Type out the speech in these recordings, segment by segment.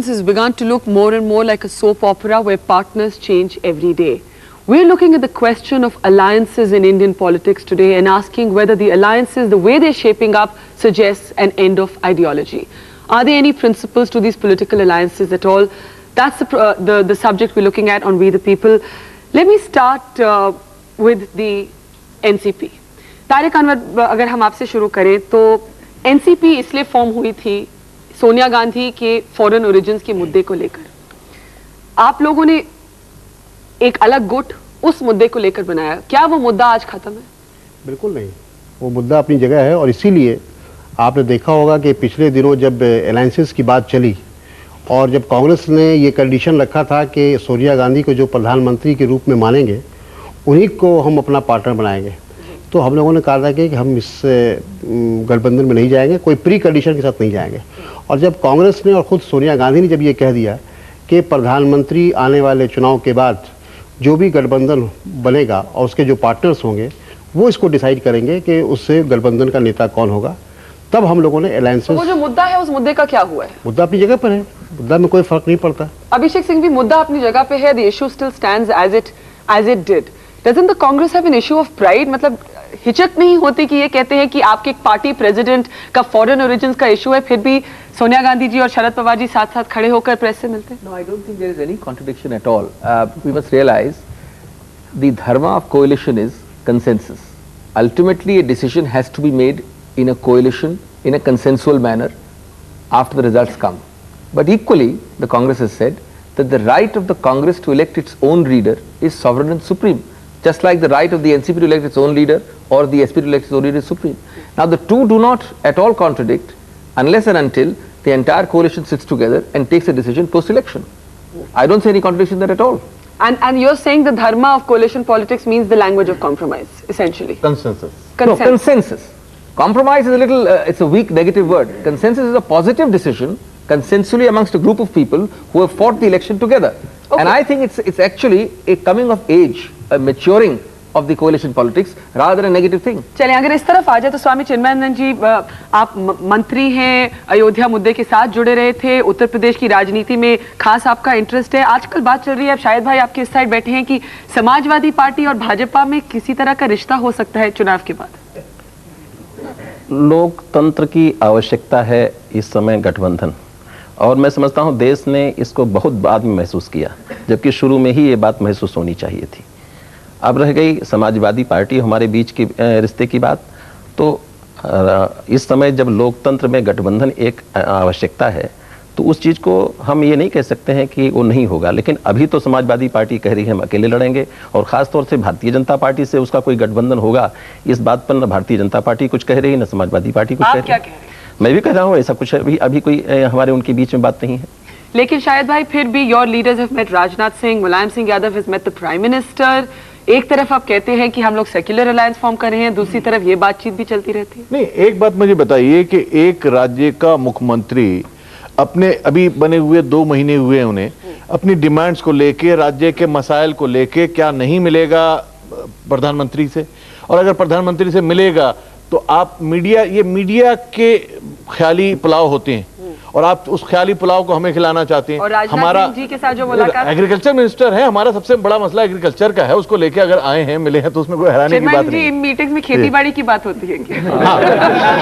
has begun to look more and more like a soap opera where partners change every day. We're looking at the question of alliances in Indian politics today and asking whether the alliances, the way they're shaping up, suggests an end of ideology. Are there any principles to these political alliances at all? That's the subject we're looking at on We the People. Let me start with the NCP. Tariq Anwar, अगर हम आपसे शुरू करें तो NCP इसलिए form हुई थी सोनिया गांधी के फॉरेन ओरिजिन्स के मुद्दे को लेकर। आप लोगों ने एक अलग गुट उस मुद्दे को लेकर बनाया, क्या वो मुद्दा आज खत्म है? बिल्कुल नहीं, वो मुद्दा अपनी जगह है और इसीलिए आपने देखा होगा कि पिछले दिनों जब अलायंसेस की बात चली और जब कांग्रेस ने ये कंडीशन रखा था कि सोनिया गांधी को जो प्रधानमंत्री के रूप में मानेंगे उन्हीं को हम अपना पार्टनर बनाएंगे, तो हम लोगों ने कहा था कि हम इस गठबंधन में नहीं जाएंगे, कोई प्री कंडीशन के साथ नहीं जाएंगे। और जब कांग्रेस ने और ख़ुद सोनिया गांधी ने जब ये कह दिया कि प्रधानमंत्री आने वाले चुनाव के बाद जो भी गठबंधन बनेगा और उसके जो पार्टनर्स होंगे वो इसको डिसाइड करेंगे कि उससे गठबंधन का नेता कौन होगा, तब हम लोगों ने अलायंसेस। तो वो जो मुद्दा है उस मुद्दे का क्या हुआ है? मुद्दा अपनी जगह पर है, मुद्दा में कोई फर्क नहीं पड़ता। अभिषेक सिंह भी मुद्दा अपनी जगह पे है, the issue still stands as it did. Doesn't the Congress have an issue of pride? मतलब हिचक नहीं होती कि ये कहते हैं कि आपके एक पार्टी प्रेसिडेंट का फॉरेन ओरिजिन्स का इशू है, फिर भी सोनिया गांधी जी और शरद पवार जी साथ साथ खड़े होकर प्रेस से मिलते हैं? No, I don't think there is any contradiction at all. We must realize the dharma of coalition is consensus. Ultimately, a decision has to be made in a coalition in a consensual manner after the results come. But equally, the Congress has said that the right of the Congress to elect its own leader is sovereign and supreme, just like the right of the NCP to elect its own leader or the SP to elect its own leader is supreme. Now, the two do not at all contradict unless and until the entire coalition sits together and takes a decision post-election. I don't see any contradiction there at all. And you're saying the dharma of coalition politics means the language of compromise, essentially. Consensus. No, consensus. Compromise is a little, it's a weak negative word. Consensus is a positive decision consensually amongst a group of people who have fought the election together. Okay. And I think it's actually a coming of age, a maturing of the coalition politics rather than a negative thing. चलिए अगर इस तरफ आ जाए तो स्वामी चिन्मयानंद जी, आप मंत्री हैं, अयोध्या मुद्दे के साथ जुड़े रहे थे, उत्तर प्रदेश की राजनीति में खास आपका इंटरेस्ट है। आजकल बात चल रही है, अब शायद भाई आपके इस साइड बैठे हैं, कि समाजवादी पार्टी और भाजपा में किसी तरह का रिश्ता हो सकता है चुनाव के बाद। लोकतंत्र की आवश्यकता है इस समय गठबंधन, और मैं समझता हूं देश ने इसको बहुत बाद में महसूस किया, जबकि शुरू में ही ये बात महसूस होनी चाहिए थी। अब रह गई समाजवादी पार्टी हमारे बीच की रिश्ते की बात, तो इस समय जब लोकतंत्र में गठबंधन एक आवश्यकता है तो उस चीज़ को हम ये नहीं कह सकते हैं कि वो नहीं होगा। लेकिन अभी तो समाजवादी पार्टी कह रही है हम अकेले लड़ेंगे, और ख़ास तौर से भारतीय जनता पार्टी से उसका कोई गठबंधन होगा इस बात पर न भारतीय जनता पार्टी कुछ कह रही है न समाजवादी पार्टी कुछ कह रही है। मैं भी कह रहा हूँ ऐसा कुछ अभी कोई हमारे उनके बीच में बात नहीं है। लेकिन शायद भाई फिर भी your leaders have met, Rajnath Singh, Mulayam Singh Yadav has met the prime minister. एक तरफ आप कहते हैं कि हम लोग सेक्युलर अलायंस फॉर्म कर रहे हैं, दूसरी तरफ ये बातचीत भी चलती रहती है। नहीं, एक बात मुझे बताइए कि एक राज्य का मुख्यमंत्री अपने अभी बने हुए 2 महीने हुए उन्हें अपनी डिमांड्स को लेके, राज्य के मसाइल को लेके क्या नहीं मिलेगा प्रधानमंत्री से? और अगर प्रधानमंत्री से मिलेगा तो आप मीडिया के ख्याली पुलाव होते हैं और आप उस ख्याली पुलाव को हमें खिलाना चाहते हैं। और हमारा जी के साथ जो मुलाकात, एग्रीकल्चर मिनिस्टर है, हमारा सबसे बड़ा मसला एग्रीकल्चर का है, उसको लेके अगर आए हैं मिले हैं तो उसमें कोई हैरानी की बात नहीं। इन मीटिंग्स में खेती बाड़ी की बात होती है क्या?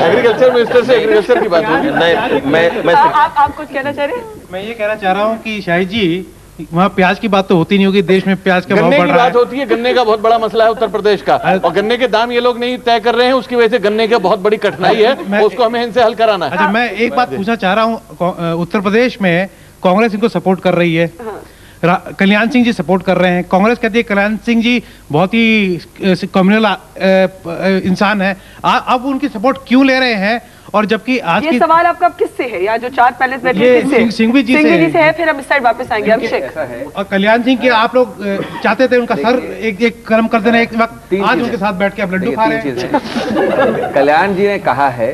एग्रीकल्चर मिनिस्टर से एग्रीकल्चर की बात होती है। आप कुछ कहना चाह रहे हैं? मैं ये कहना चाह रहा हूँ कि शाहिद जी, वहाँ प्याज की बात तो होती नहीं होगी, देश में प्याज का भाव बढ़ रहा है। गन्ने की बात होती है, गन्ने का बहुत बड़ा मसला है उत्तर प्रदेश का, और गन्ने के दाम ये लोग नहीं तय कर रहे हैं, उसकी वजह से गन्ने का बहुत बड़ी कठिनाई है, उसको हमें इनसे हल कराना है। अच्छा, मैं एक बात पूछना चाह रहा हूँ, उत्तर प्रदेश में कांग्रेस इनको सपोर्ट कर रही है, कल्याण सिंह जी सपोर्ट कर रहे हैं, कांग्रेस कहती है कल्याण सिंह जी बहुत ही कम्युनल इंसान है, आप उनकी सपोर्ट क्यों ले रहे हैं? और जबकि आज ये सवाल आपका किससे है, या जो 4 पैलेस बैठे सिंघवी जी से है, फिर हम इस साइड वापस आएंगे। अभिषेक और कल्याण सिंह के आप लोग चाहते थे उनका सर एक कर्म कर देना एक वक्त, आज उनके साथ बैठ के आप लड्डू खा रहे हैं। कल्याण जी ने कहा है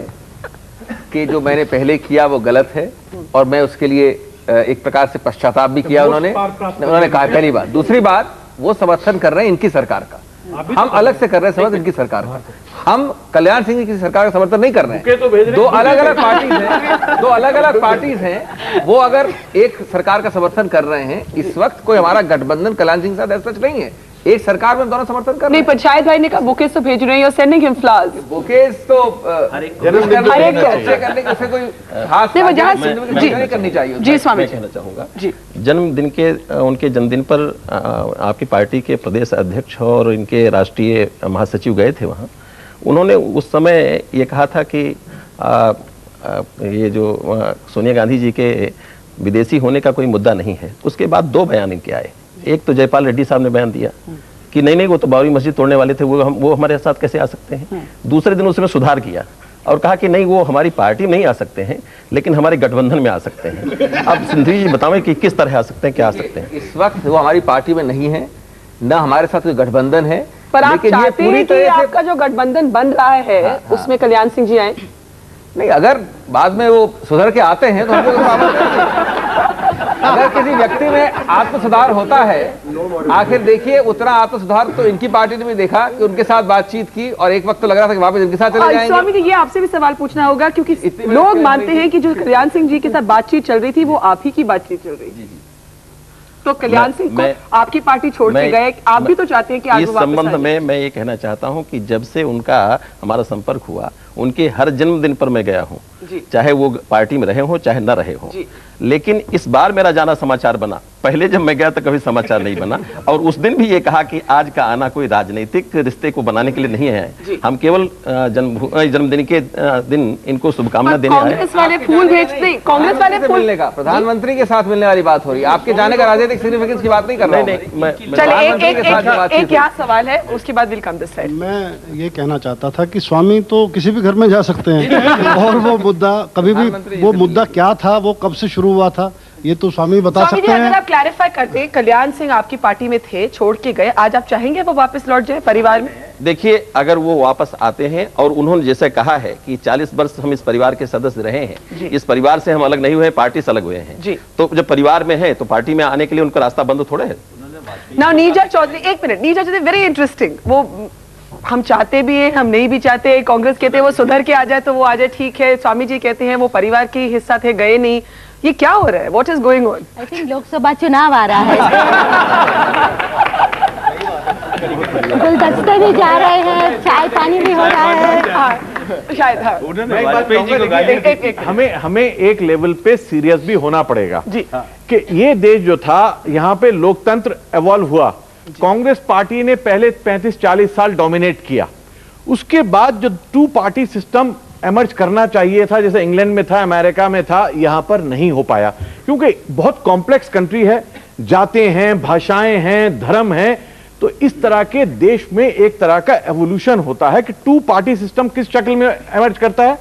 कि जो मैंने पहले किया वो गलत है, और मैं उसके लिए एक प्रकार से पश्चाताप भी किया उन्होंने कहा, पहली बात। दूसरी बात, वो समर्थन कर रहे हैं इनकी सरकार का, हम अलग से कर रहे हैं समर्थन इनकी सरकार का। हम कल्याण सिंह जी की सरकार का समर्थन नहीं कर रहे हैं। दो अलग अलग पार्टीज हैं, दो अलग अलग पार्टीज हैं। वो अगर एक सरकार का समर्थन कर रहे हैं, इस वक्त कोई हमारा गठबंधन कल्याण सिंह के साथ ऐसा नहीं है। एक सरकार में हम दोनों समर्थन कर रहे नहीं, पंचायत भाई ने कहा बुकेज तो भेज रहे हैं, सेंडिंग हिम फ्लावर्स। बुकेज तो करने के कोई खास नहीं करनी चाहिए। जी स्वामी कहना चाहूंगा जी, जन्मदिन के उनके जन्मदिन पर आपकी पार्टी के प्रदेश अध्यक्ष और इनके राष्ट्रीय महासचिव गए थे वहाँ। उन्होंने उस समय ये कहा था कि ये जो सोनिया गांधी जी के विदेशी होने का कोई मुद्दा नहीं है। उसके बाद दो बयान इनके आए। एक तो जयपाल रेड्डी साहब ने बयान दिया कि नहीं वो तो बाबरी मस्जिद तोड़ने वाले थे, वो हमारे साथ कैसे आ सकते हैं। दूसरे दिन उसमें सुधार किया और कहा कि नहीं वो हमारी पार्टी में नहीं आ सकते हैं, लेकिन हमारे गठबंधन में आ सकते हैं। अब सिंधु जी बताएं कि किस तरह आ सकते हैं, क्या आ सकते हैं। इस वक्त वो हमारी पार्टी में नहीं है, न हमारे साथ कोई गठबंधन है। पर आप चाहते हैं कि आपका जो गठबंधन बन रहा है उसमें कल्याण सिंह जी आए? नहीं, अगर बाद में वो सुधर के आते हैं तो हमको कोई प्रॉब्लम नहीं। अगर किसी व्यक्ति में आत्म सुधार होता है, आखिर देखिए उतना आत्म सुधार तो इनकी पार्टी ने भी देखा कि उनके साथ बातचीत की और एक वक्त तो लग रहा था कि वापस इनके साथ चले जाएंगे। स्वामी जी, ये आपसे भी सवाल पूछना होगा क्योंकि लोग मानते हैं कि जो कल्याण सिंह जी के साथ बातचीत चल रही थी वो आप ही की बातचीत चल रही थी। तो कल्याण सिंह को आपकी पार्टी छोड़ के गए, आप भी तो चाहते हैं कि आज इस संबंध में मैं ये कहना चाहता हूं कि जब से उनका हमारा संपर्क हुआ, उनके हर जन्मदिन पर मैं गया हूं, चाहे वो पार्टी में रहे हो चाहे न रहे हो। लेकिन इस बार मेरा जाना समाचार बना। पहले जब मैं गया तो कभी समाचार नहीं बना। और उस दिन भी ये कहा कि आज का आना कोई राजनीतिक रिश्ते को बनाने के लिए नहीं है, हम केवल जन्मदिन के दिन इनको शुभकामना देने आए। कांग्रेस वाले फूल भेजते, कांग्रेस वाले फूल मिलने का, प्रधानमंत्री के साथ मिलने वाली बात हो रही है। आपके जाने का राजनीतिक सिग्निफिकेंस की बात नहीं कर रहा हूं। चलिए एक यहाँ सवाल है, उसके बाद विल कम दिस साइड। मैं ये कहना चाहता था कि स्वामी तो किसी भी घर में जा सकते हैं और वो मुद्दा कभी भी, वो मुद्दा क्या था, वो कब से शुरू हुआ था, ये तो स्वामी बता सकते हैं। अगर आप क्लैरिफाई करते, कल्याण सिंह आपकी पार्टी में थे, छोड़ के गए, आज आप चाहेंगे वो वापस लौट जाए परिवार में? देखिए, अगर वो वापस आते हैं और उन्होंने जैसे कहा है कि 40 वर्ष हम इस परिवार के सदस्य रहे हैं, इस परिवार से हम अलग नहीं हुए, पार्टी से अलग हुए हैं, तो जब परिवार में है तो पार्टी में आने के लिए उनका रास्ता बंद थोड़े है। नाउ नीजा चौधरी, एक मिनट, नीजा चौधरी वेरी इंटरेस्टिंग। वो हम चाहते भी हैं, हम नहीं भी चाहते। कांग्रेस कहते हैं वो सुधर के आ जाए तो वो आ जाए, ठीक है। स्वामी जी कहते हैं वो परिवार के हिस्सा थे, गए नहीं। ये क्या हो रहा है? What is going on? I think Lok Sabha चुनाव आ रहा है। गुलदस्ते भी जा रहे हैं, चाय पानी भी हो रहा है। शायद हमें एक लेवल पे सीरियस भी होना पड़ेगा जी, कि ये देश जो था, यहाँ पे लोकतंत्र इवॉल्व हुआ। कांग्रेस पार्टी ने पहले 35-40 साल डोमिनेट किया। उसके बाद जो टू पार्टी सिस्टम एमर्ज करना चाहिए था, जैसे इंग्लैंड में था, अमेरिका में था, यहां पर नहीं हो पाया, क्योंकि बहुत कॉम्प्लेक्स कंट्री है, जाते हैं, भाषाएं हैं, धर्म हैं। तो इस तरह के देश में एक तरह का एवोल्यूशन होता है कि टू पार्टी सिस्टम किस शक्ल में एमर्ज करता है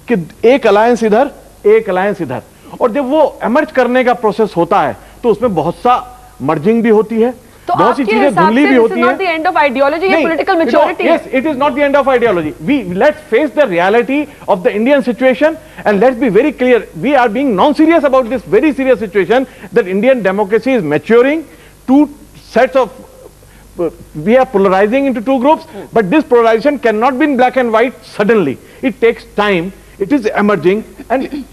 कि एक अलायंस इधर, एक अलायंस इधर। और जब वो एमर्ज करने का प्रोसेस होता है तो उसमें बहुत सा मर्जिंग भी होती है, तो बहुत सी चीजें धुंधली भी होती है। not the end of ideology, ये political maturity है। Yes, it is not the end of ideology. Let's face the reality of the Indian situation and let's be very clear. We are being non-serious about this very serious situation that Indian democracy is maturing. Two sets of we are polarizing into two groups, but this polarization cannot be in black and white suddenly. It takes time. It is emerging and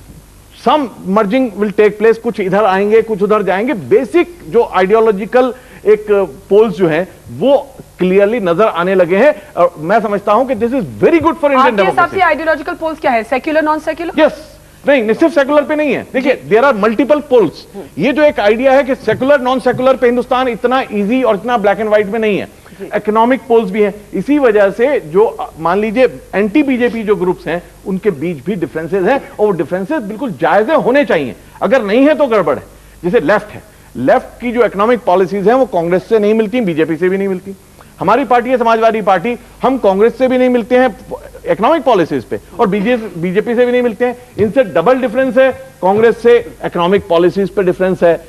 some merging will take place. कुछ इधर आएंगे, कुछ उधर जाएंगे। Basic जो ideological एक poles जो हैं वो क्लियरली नजर आने लगे हैं और मैं समझता हूं कि this is very good for Indian democracy. आपके हिसाब से आइडियोलॉजिकल पोल्स क्या है? Secular, non secular? यस, नहीं सिर्फ सेकुलर पे नहीं है। देखिए, देयर आर मल्टीपल पोल्स। ये जो एक आइडिया है कि सेकुलर नॉन सेकुलर पे हिंदुस्तान इतना इजी और इतना ब्लैक एंड व्हाइट में नहीं है, इकोनॉमिक पोल्स भी हैं। इसी वजह से जो मान लीजिए एंटी बीजेपी जो ग्रुप्स हैं उनके बीच भी डिफरेंसेस हैं और वो डिफरेंसेस बिल्कुल जायज होने चाहिए। अगर नहीं है तो गड़बड़ है। जैसे लेफ्ट है, लेफ्ट की जो इकोनॉमिक पॉलिसीज हैं वो कांग्रेस से नहीं मिलती, बीजेपी से भी नहीं मिलती। हमारी पार्टी है समाजवादी पार्टी, हम कांग्रेस से भी नहीं मिलते हैं इकोनॉमिक पॉलिसीज पे और बीजेपी से भी नहीं मिलते हैं। इनसे डबल डिफरेंस है, कांग्रेस से इकोनॉमिक पॉलिसीज पे डिफरेंस है,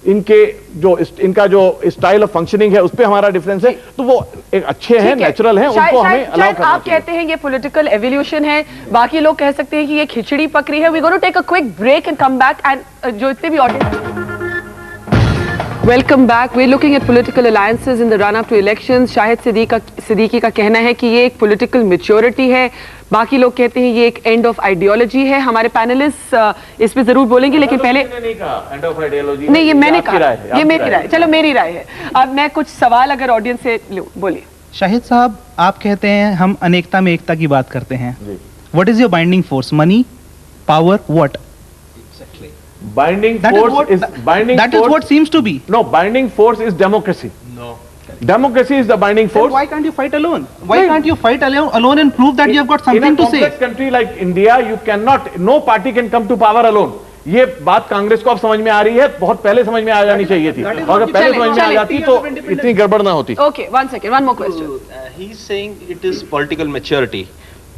इनका जो स्टाइल ऑफ फंक्शनिंग है उस पे हमारा डिफरेंस है। तो वो एक अच्छे हैं, नेचुरल हैं, उनको हमें अलाउ करना आप कहते हैं ये पॉलिटिकल एवोल्यूशन है, बाकी लोग कह सकते हैं कि ये खिचड़ी पक रही है। We gonna take a quick break and come back and जो इतने भी audience welcome back. We looking at political alliances in the run up to elections. Shahid Siddiqui का कहना है कि ये एक पॉलिटिकल मैच्योरिटी है, बाकी लोग कहते हैं ये एक एंड ऑफ आइडियोलॉजी है। हमारे पैनलिस्ट इस पे जरूर बोलेंगे, लेकिन पहले नहीं कहा एंड ऑफ आइडियोलॉजी, नहीं, ये मैंने कहा, ये मेरी राय। चलो मेरी राय है। अब मैं कुछ सवाल अगर ऑडियंस से लूं, बोलिए। शाहिद साहब, आप कहते हैं हम अनेकता में एकता की बात करते हैं। What is your binding force? Money, power, what? Binding force is that is what seems to be. No, binding force is democracy. No. Democracy is the binding force. Then why can't you fight alone? Why can't you fight alone and prove that you have got something to say? In a complex country like India, you cannot, no party can come to power alone. ये बात कांग्रेस को अब समझ में आ रही है, बहुत पहले समझ में आ जानी चाहिए थी। और अगर पहले समझ में आ जाती तो इतनी गड़बड़ ना होती। Okay, one second, one more question. He is saying it is political maturity.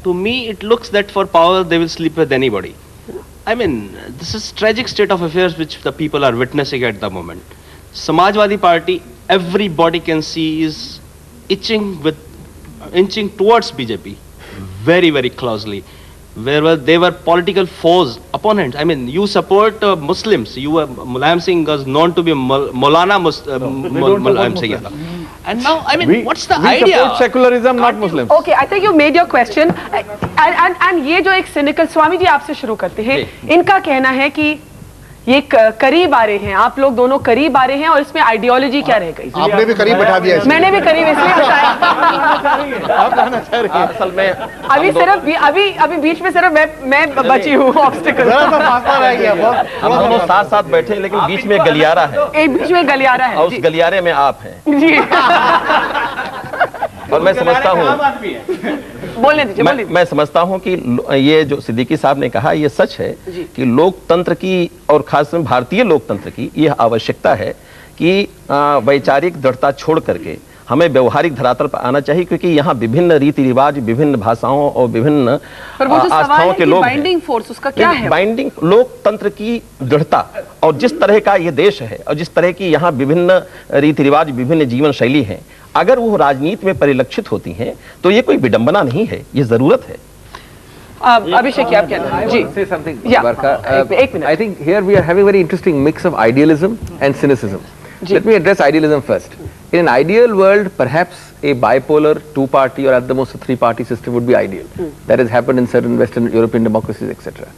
To me, it looks that for power they will sleep with anybody. I mean, this is tragic state of affairs which the people are witnessing at the moment. Samajwadi Party, everybody can see is inching towards BJP very, very closely. They were political foes, opponents. I mean, you support Muslims. Mulayam Singh was known to be Maulana Mulayam Singh. And now, I mean, what's the idea? We support secularism, not Muslims. Okay, I think you made your question. And ये जो एक cynical, Swami ji आपसे शुरू करते हैं। इनका कहना है कि ये करीब आ रहे हैं, आप लोग दोनों करीब आ रहे हैं, और इसमें आइडियोलॉजी क्या रह गई? आपने भी करीब बैठा दिया, मैंने भी करीब इसलिए बताया। आप जाना चाह रहे हैं। असल में अभी सिर्फ अभी बीच में सिर्फ मैं बची हूँ ऑब्स्टिकल। हम दोनों साथ साथ बैठे, लेकिन बीच में गलियारा है। एक बीच में गलियारा है, और उस गलियारे में आप हैं जी। और मैं समझता हूँ, बोलने दीजिए। मैं समझता हूँ कि ये जो सिद्दीकी साहब ने कहा ये सच है कि लोकतंत्र की, और खास में भारतीय लोकतंत्र की, यह आवश्यकता है कि वैचारिक दृढ़ता छोड़ करके हमें व्यवहारिक धरातल पर आना चाहिए, क्योंकि यहाँ विभिन्न रीति रिवाज, विभिन्न भाषाओं और विभिन्न आस्थाओं के लोग। बाइंडिंग फोर्स उसका क्या है? बाइंडिंग लोकतंत्र की दृढ़ता, और जिस तरह का ये देश है और जिस तरह की यहाँ विभिन्न रीति रिवाज, विभिन्न जीवन शैली है, अगर वो राजनीति में परिलक्षित होती हैं तो ये कोई विडंबना नहीं है, ये जरूरत है। अभिषेक, क्या कहना है? जी, say something, Yeah. Barka. एक minute. I think here we are having a very interesting mix of idealism and cynicism. Let me address idealism first. In an ideal world, perhaps a bipolar two-party or at the most a three-party system would be ideal. That has happened in certain Western European democracies, etc.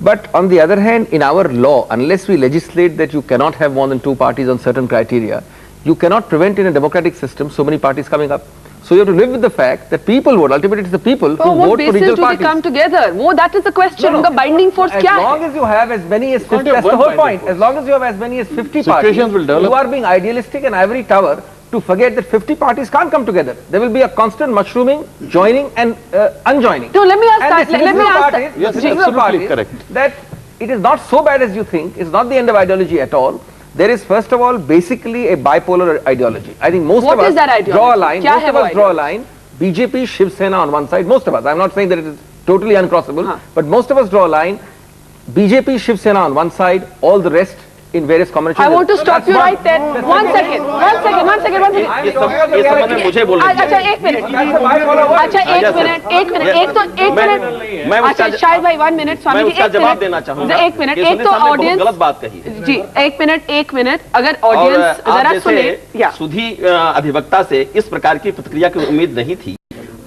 But on the other hand, in our law, unless we legislate that you cannot have more than two parties on certain criteria, you cannot prevent in a democratic system so many parties coming up. So you have to live with the fact that people vote. Ultimately, it's the people who vote for regional parties. come together? That is the question. उनका binding force क्या है? As long as you have as many as 50, that's the whole point. As long as you have as many as 50 parties, you are being idealistic and ivory tower to forget that 50 parties can't come together. There will be a constant mushrooming, joining and unjoining. No, let me ask and that. Let me ask that. Yes, absolutely correct. That it is not so bad as you think. It's not the end of ideology at all. There is first of all basically a bipolar ideology. I think most of us draw a line. Most of us draw a line. BJP, Shiv Sena on one side. Most of us. I'm not saying that it is totally uncrossable, but most of us draw a line. BJP, Shiv Sena on one side. All the rest in various combinations. I want to stop you right there. One second. ये सब मुझे बोलना चाहिए। अच्छा एक minute. अच्छा एक minute. अच्छा शायद भाई 1 मिनट। स्वामी जी एक जवाब देना चाहूंगा। एक मिनट। एक तो ऑडियंस गलत बात कही है जी। एक मिनट। अगर ऑडियंस जरा सुने, या सुधी अधिवक्ता से इस प्रकार की प्रतिक्रिया की उम्मीद नहीं थी।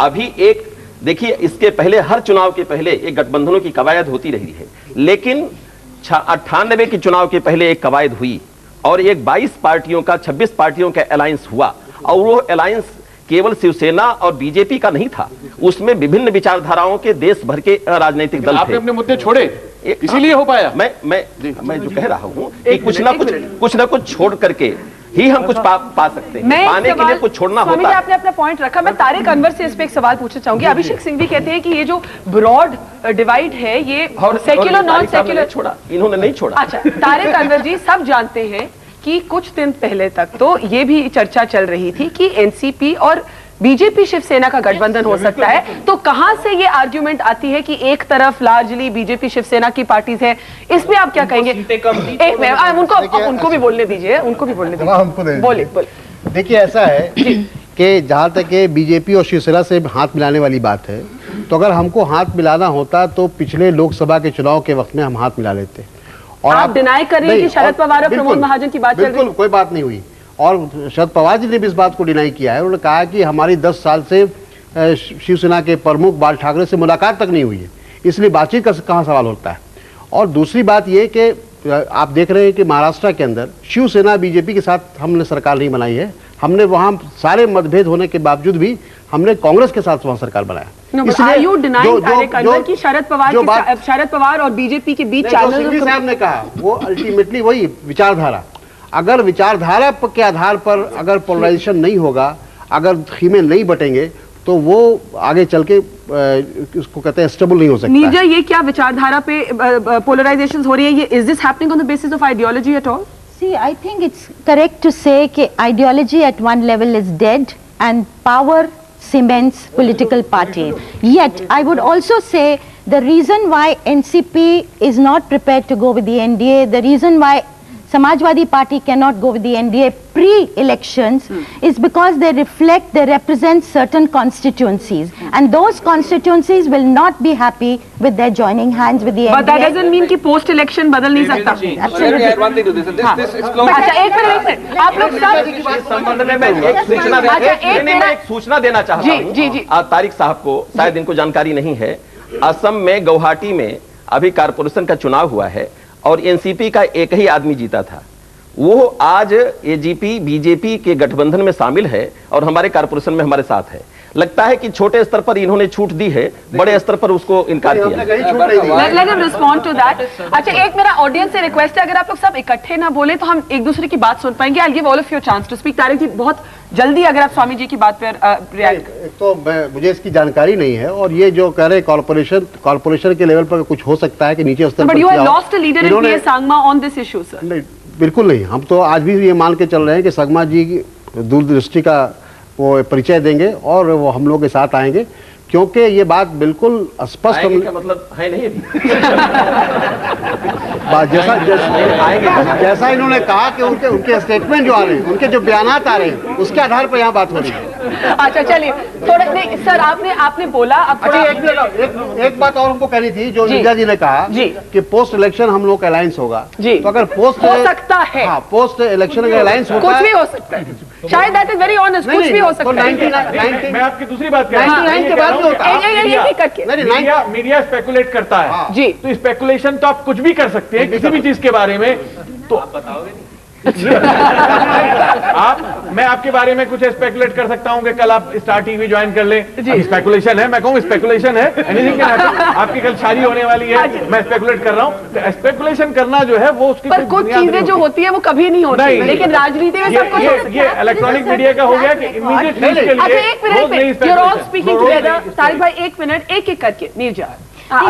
अभी एक देखिए, इसके पहले हर चुनाव के पहले एक गठबंधनों की कवायद होती रही है, लेकिन 98 के चुनाव के पहले एक कवायद हुई और एक 22 पार्टियों का 26 पार्टियों का अलायंस हुआ, और वो अलायंस केवल शिवसेना और बीजेपी का नहीं था, उसमें विभिन्न विचारधाराओं के देश भर के राजनीतिक दल थे। आपने अपने मुद्दे छोड़े, इसीलिए हो पाया। मैं जो कह रहा हूँ कि कुछ ना कुछ छोड़ करके ही हम कुछ पा सकते हैं। पाने के लिए कुछ छोड़ना होता है। आपने अपना पॉइंट रखा। मैं तारिक अनवर से इस पे एक सवाल पूछना चाहूंगी। अभिषेक सिंह भी कहते हैं कि ये जो ब्रॉड डिवाइड है, ये सेक्युलर नॉन सेक्युलर छोड़ा, इन्होंने नहीं छोड़ा। अच्छा, तारिक अनवर जी, सब जानते हैं कि कुछ दिन पहले तक तो ये भी चर्चा चल रही थी कि एनसीपी और बीजेपी शिवसेना का गठबंधन हो सकता है। तो कहां से ये आर्ग्यूमेंट आती है कि एक तरफ लार्जली बीजेपी शिवसेना की पार्टीज है? इसमें आप क्या कहेंगे? एक मिनट, उनको भी बोलने दीजिए, उनको भी बोलने दीजिए। बोलिए। देखिए, ऐसा है कि जहाँ तक बीजेपी और शिवसेना से हाथ मिलाने वाली बात है, तो अगर हमको हाथ मिलाना होता तो पिछले लोकसभा के चुनाव के वक्त में हम हाथ मिला लेते, और आप डिनाई कर रहे हैं कि शरद पवार और प्रमोद महाजन की बात चल रही है? बिल्कुल कोई बात नहीं हुई, और शरद पवार जी ने भी इस बात को डिनाई किया है। उन्होंने कहा कि हमारी 10 साल से शिवसेना के प्रमुख बाल ठाकरे से मुलाकात तक नहीं हुई है, इसलिए बातचीत का कहाँ सवाल होता है। और दूसरी बात ये कि आप देख रहे हैं कि महाराष्ट्र के अंदर शिवसेना बीजेपी के साथ हमने सरकार नहीं बनाई है, हमने वहाँ सारे मतभेद होने के बावजूद भी हमने कांग्रेस के साथ वहाँ सरकार बनाया। शरद पवार और बीजेपी के बीच साहब ने कहा वो अल्टीमेटली वही विचारधारा, अगर विचारधारा के आधार पर अगर पोलराइजेशन नहीं होगा, अगर खीमे नहीं बटेंगे तो वो आगे चल के उसको कहते हैं स्टेबल नहीं हो सकता। नीरजा, ये क्या विचारधारा पे पोलराइजेशन हो रही है? ये is this happening on the basis of ideology at all? See, I think it's correct to say that ideology at one level is dead and power cements political parties. Yet, I would also say the reason why NCP is not prepared to go with the NDA, the reason why Samajwadi Party cannot go with the NDA pre-elections is because they represent certain constituencies, and those constituencies will not be happy with their joining hands with the NDA. But that doesn't mean कि post-election बदल नहीं सकता। अच्छा, एक minute, आप लोग सब संबंध में मैं एक सूचना देना चाहता हूँ। जी, तारिक साहब को शायद इनको जानकारी नहीं है, असम में गुवाहाटी में अभी कारपोरेशन का चुनाव हुआ है और एनसीपी का एक ही आदमी जीता था। वो आज एजीपी बीजेपी के गठबंधन में शामिल है और हमारे कारपोरेशन में हमारे साथ है। लगता है कि छोटे स्तर पर इन्होंने छूट दी है, बड़े स्तर पर उसको इनकार किया। Let him respond to that. अच्छा, एक मेरा ऑडियंस से रिक्वेस्ट है, अगर आप लोग सब इकट्ठे ना बोले तो हम एक दूसरे की बात सुन पाएंगे। I'll give all of you a chance to speak. Tariq जी, बहुत जल्दी अगर आप स्वामी जी की बात पर रिएक्ट। तो मुझे इसकी जानकारी नहीं है, और ये जो कह रहे कॉर्पोरेशन के लेवल पर कुछ हो सकता है कि नीचे स्तर पर। But you have lost a leader in PS Sangma on this issue, sir. नहीं, बिल्कुल नहीं। हम तो आज भी ये मान के चल रहे हैं कि संगमा जी की दूरदृष्टि का वो परिचय देंगे और वो हम लोग के साथ आएंगे, क्योंकि ये बात बिल्कुल स्पष्ट मतलब है नहीं जैसा इन्होंने कहा कि उनके स्टेटमेंट जो आ रहे हैं, उनके जो बयानात आ रहे हैं, उसके आधार पर यहाँ बात हो रही है। अच्छा, चलिए थोड़ा नहीं सर, आपने बोला। एक बात और हमको कहनी थी, जो नीरजा जी ने कहा कि पोस्ट इलेक्शन हम लोग का अलायंस होगा, तो अगर पोस्ट हो सकता है, हाँ, पोस्ट इलेक्शन का अलायंस होता है, कुछ भी हो सकता है, शायद दैट इज वेरी ऑनेस्ट, कुछ भी हो सकता है। मैं आपकी दूसरी बात कह रहा हूं, के बाद मीडिया स्पेकुलेट करता है जी, तो स्पेकुलेशन तो आप कुछ भी कर सकते हैं किसी भी चीज के बारे में, तो आप बताओगे नहीं। मैं आपके बारे में कुछ स्पेकुलेट कर सकता हूं कि कल आप स्टार टीवी ज्वाइन कर लें, स्पेकुलेशन है, मैं कहूँ स्पेकुलेशन है, एनीथिंग कैन हैपन। आपकी कल शादी होने वाली है, मैं स्पेकुलेट कर रहा हूँ, तो स्पेकुलेशन करना जो है वो उसकी पर कुछ चीजें जो होती है वो कभी नहीं होती, लेकिन राजनीति में सब कुछ हो सकता है। ये इलेक्ट्रॉनिक मीडिया का हो गया कि इमीडिएट न्यूज़ के लिए। एक मिनट, you are all speaking together. Tariq भाई, एक मिनट, एक करके। नीरजा,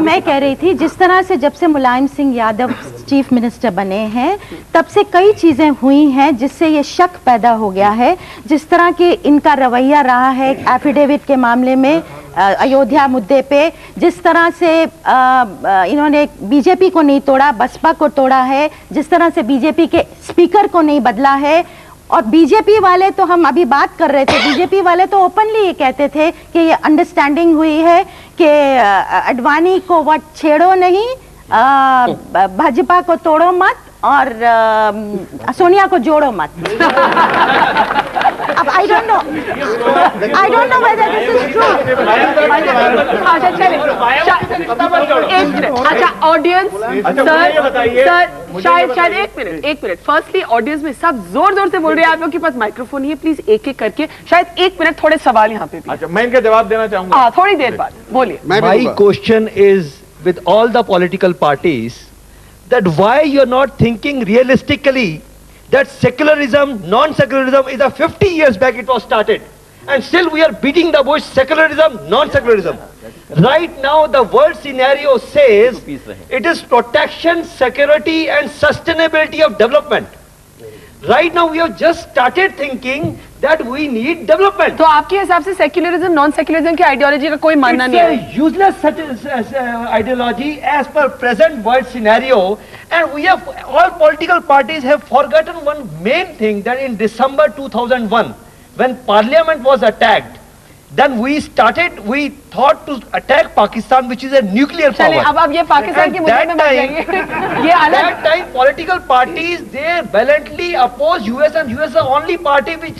मैं कह रही थी, जिस तरह से जब से मुलायम सिंह यादव चीफ मिनिस्टर बने हैं, तब से कई चीजें हुई हैं जिससे ये शक पैदा हो गया है। जिस तरह की इनका रवैया रहा है एफिडेविट के मामले में, अयोध्या मुद्दे पे, जिस तरह से इन्होंने बीजेपी को नहीं तोड़ा, बसपा को तोड़ा है, जिस तरह से बीजेपी के स्पीकर को नहीं बदला है, और बीजेपी वाले तो हम अभी बात कर रहे थे, बीजेपी वाले तो ओपनली ये कहते थे कि ये अंडरस्टैंडिंग हुई है कि अडवाणी को वोट छेड़ो नहीं, भाजपा को तोड़ो मत और सोनिया को जोड़ो मत। अब I don't know whether this is true. अच्छा, चलिए, अच्छा ऑडियंस, सर शायद एक मिनट। फर्स्टली ऑडियंस में सब जोर जोर से बोल रहे हैं, आप लोग के पास माइक्रोफोन नहीं है, प्लीज एक एक करके, शायद एक मिनट, थोड़े सवाल यहाँ पे भी। अच्छा, मैं इनका जवाब देना चाहूंगा। हाँ, थोड़ी देर बाद बोलिए। My question is with all the political parties that why you're not thinking realistically that secularism, non-secularism is a 50 years back it was started, and still we are beating the bush, secularism, non-secularism. Right now the world scenario says it is protection, security and sustainability of development. Right now we have just started thinking that we need development. तो आपके हिसाब से secularism, non secularism की ideology का कोई मानना नहीं है? It's a useless ideology as per present world scenario, and we have, all political parties have forgotten one main thing, that in December 2001 when parliament was attacked, then we thought to attack Pakistan, which is a nuclear चलिए power. अब ये पाकिस्तान के मुद्दे में मत जाइए ये अलग That time political parties, they valiantly opposed US, and US is the only party which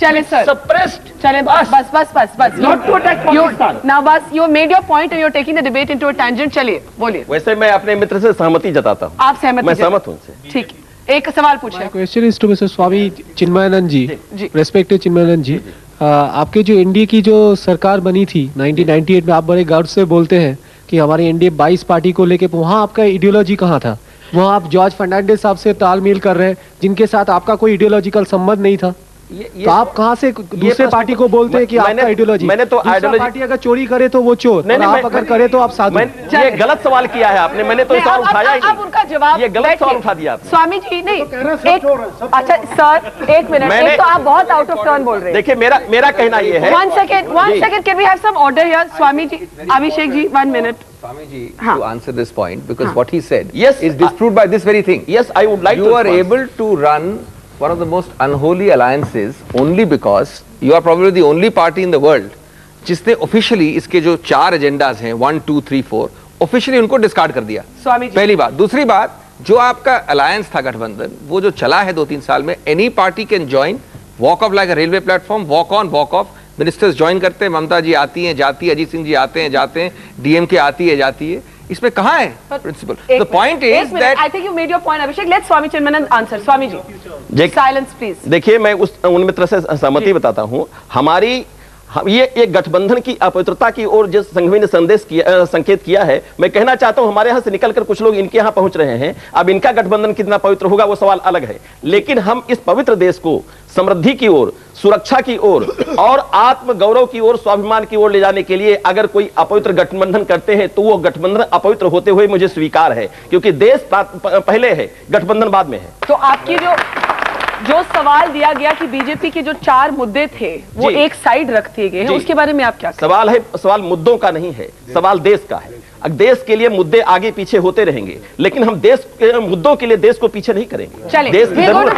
suppressed. चले बस Not to attack Pakistan. now बस you made your point and you're taking the debate into a tangent. चलिए बोलिए। वैसे मैं अपने मित्र से सहमति जताता हूँ। आप सहमत मैं सहमत हूँ उनसे। ठीक, एक सवाल पूछे। Question is to mister Swami Chinmayanand ji, respected Chinmayanand ji, आपके जो एनडीए की जो सरकार बनी थी 1998 में, आप बड़े गर्व से बोलते हैं कि हमारी एनडीए 22 पार्टी को लेके, वहाँ आपका आइडियोलॉजी कहाँ था? वहाँ आप जॉर्ज फर्नांडिस साहब से तालमेल कर रहे हैं जिनके साथ आपका कोई आइडियोलॉजिकल संबंध नहीं था। तो आप कहाँ से दूसरे पार्टी को बोलते हैं कि आपका आइडियोलॉजी? मैंने तो दूसरा पार्टी अगर चोरी करे तो वो चोर, और आप अगर करे तो आप साधु। ये गलत सवाल किया है आपने, मैंने तो सवाल उठाया ही अब उनका जवाब, ये गलत सवाल उठा दिया आपने। स्वामी जी नहीं, एक अच्छा सर एक मिनट, एक तो आप बहुत आउट ऑफ टर्न बोल रहे हैं। देखिए मेरा कहना ये है, one second, can we have some order here? Swami ji, Abhishek ji, 1 minute. Swamiji, to answer this point, because what he said Yes, is disproved by this very thing. Yes, I would like you to are respond. able to run one of the most unholy alliances only because you are probably the only party in the world जिसने officially इसके जो 4 agendas हैं 1, 2, 3, 4 officially उनको discard कर दिया। स्वामी जी, पहली बात। दूसरी बात, जो आपका अलायंस था गठबंधन, वो जो चला है 2-3 साल में, any party can join, walk of like a railway platform, walk on walk of, ministers join करते हैं, ममता जी आती हैं जाती है, अजीत सिंह जी आते हैं जाते हैं, डीएमके आती है जाती है, इसमें कहाँ है principle? The point is that I think you made your point Abhishek, let's Swami Chinmayanand answer. Swami ji silence please. देखिए मैं उन मित्र से सहमति बताता हूँ। हमारी ये गठबंधन की अपवित्रता की ओर जिस संघवी ने संकेत किया है, मैं कहना चाहता हूं हमारे यहां से निकलकर कुछ लोग इनके यहां पहुंच रहे हैं। अब इनका गठबंधन कितना पवित्र होगा वो सवाल अलग है, लेकिन हम इस पवित्र देश को समृद्धि की ओर, सुरक्षा की ओर और आत्म गौरव की ओर, स्वाभिमान की ओर ले जाने के लिए अगर कोई अपवित्र गठबंधन करते हैं तो वो गठबंधन अपवित्र होते हुए मुझे स्वीकार है, क्योंकि देश पहले है, गठबंधन बाद में है। तो आपकी जो सवाल दिया गया कि बीजेपी के जो 4 मुद्दे थे वो एक साइड रख दिए गए हैं, उसके बारे में आप क्या कहें? सवाल मुद्दों का नहीं है, सवाल देश का है। देश के लिए मुद्दे आगे पीछे होते रहेंगे, लेकिन हम देश के मुद्दों के लिए देश को पीछे नहीं करेंगे। चलिए we going to